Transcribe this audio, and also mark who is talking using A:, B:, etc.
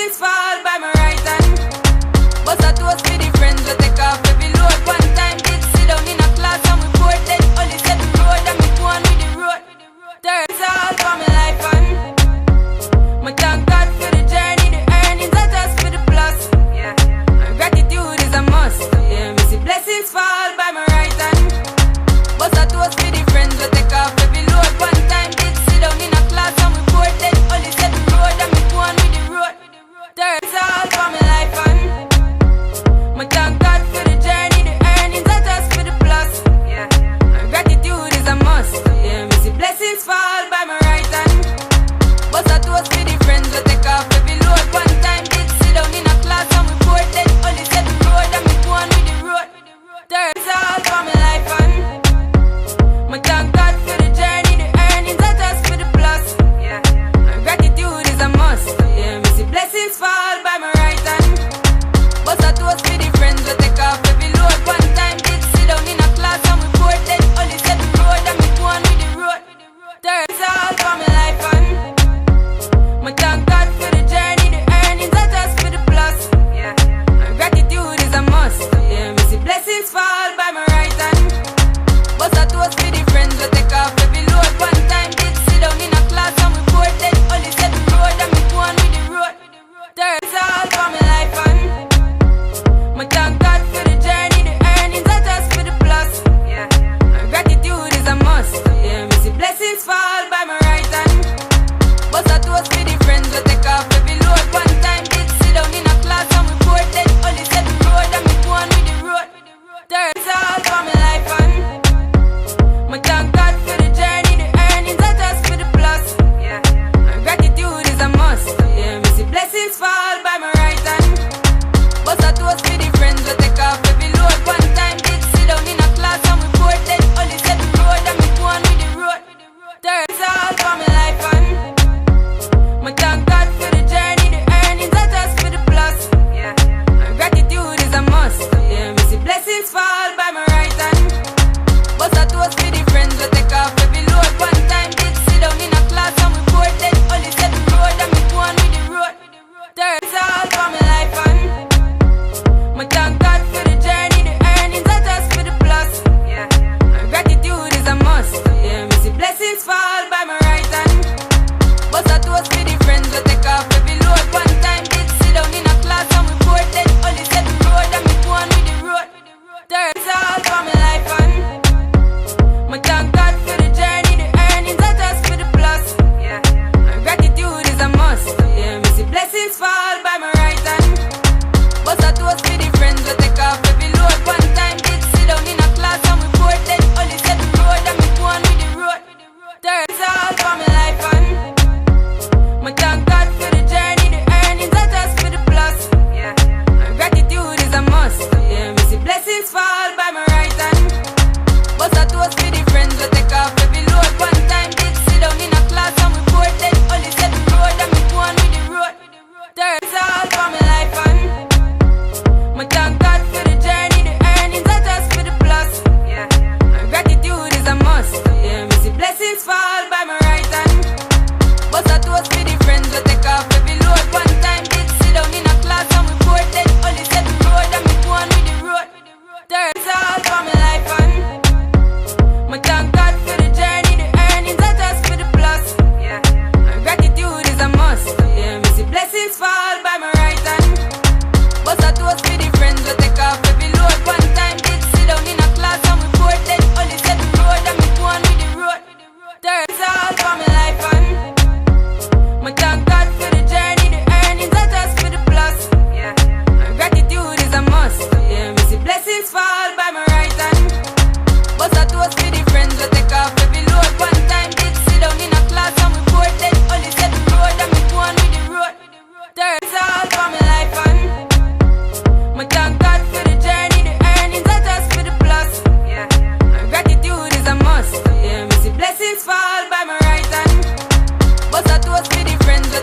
A: blessings fall by my right hand. Bust a toast for the friends we take off every load. One time did sit down in a class and we bored then only set the road and me go on with the road. Turns all for my life and my thank God for the journey, the earnings are just for the plus. Yeah, my gratitude is a must. Yeah, me see blessings fall by my right hand. Bust a toast for the friends we take off every load. One time did sit down in a class and we bored then only set the road and me go on with the road. Turns all for my life and my thank God for the journey, the earnings are just for the plus. Yeah, my gratitude is a must. Yeah, me see blessings fall by my right hand. Bust a toast for the friends we take off every load. One time did sit down in a class and we bored then only set the road and me go on with the road. Turns all for my life and my thank God for the journey, the earnings are just for the plus. Yeah, my gratitude is a must. Yeah, me see blessings fall by my right hand. Bust a toast for the friends we take off every load. One time did sit down in a class and we bored then only set the road and me go on with the road. Turns all for my life and my thank God for the journey, the earnings are just for the plus. Yeah, my gratitude is a must. Yeah, me see blessings fall by my right hand. Bust a toast for the friends we take off every load. One time did sit down in a class and we bored then only set the road and me go on with the road. Turns all for my life and my thank God for the journey, the earnings are just for the plus. Yeah, my gratitude is a must. Yeah, me see blessings fall by my right hand. Bust a toast for the friends we take off every load. One time did sit down in a class and we bored then only set the road and me go on with the road. Turns all for my life and my thank God for the journey, the earnings are just for the plus. Yeah, my gratitude is a must. Yeah, me see blessings fall by my right hand. Bust a toast for the friends we take off every load. One time did sit down in a class and we bored then only set the road and me go on with the road. Turns all for my life and my thank God for the journey, the earnings are just for the plus. Yeah, my gratitude is a must. Yeah, me see blessings fall by my right hand. Bust a toast for the friends we take off every load. One time did sit down in a class and we bored then only set the road and me go on with the road. Turns all for my life and my thank God for the journey, the earnings are just for the plus. Yeah, my gratitude is a must. Yeah, me see blessings fall by my right hand. Bust a toast for the friends we take off every load. One time did sit down in a class and we bored then only set the road and me go on with the road. Turns all for my life and my thank God for the journey, the earnings are just for the plus. Yeah, my gratitude is a must. Yeah, me see blessings fall by my right hand. Bust a toast for the friends we take off every load. One time did sit down in a class and we bored then only set the road and me go on with the road. Turns all for my life and my thank God for the journey, the earnings are just for the plus. Yeah, my gratitude is a must. Yeah, me see blessings fall by my right hand. Bust a toast for the friends we take off every load. One time did sit down in a class and we bored then only set the road and me go on with the road. Turns all for my life and my thank God for the journey, the earnings are just for the plus. Yeah, my gratitude is a must. Yeah, me see blessings fall by my right hand. Bust a toast for the friends we take off every load. One time did sit down in a class and we bored then only set the road and me go on with the road. Turns all for my life and my thank God for the journey, the earnings are just for the plus. Yeah, my gratitude is a must. Yeah, me see blessings fall by my right hand. Bust a toast for the friends we take off every load. One time did sit down in a class and we bored then only set the road and me go on with the road. Turns all for my life and my thank God for the journey, the earnings are just for the plus. Yeah, my gratitude is a must. Yeah, me see blessings fall by my right hand. Bust a toast for the friends we take off every load. One time did sit down in a class and we bored then only set the road and me go on with the road. Turns all for my life and my thank God for the journey, the earnings are just for the plus. Yeah, my gratitude is a must. Yeah, me see blessings fall by my right hand. Bust a toast for the friends we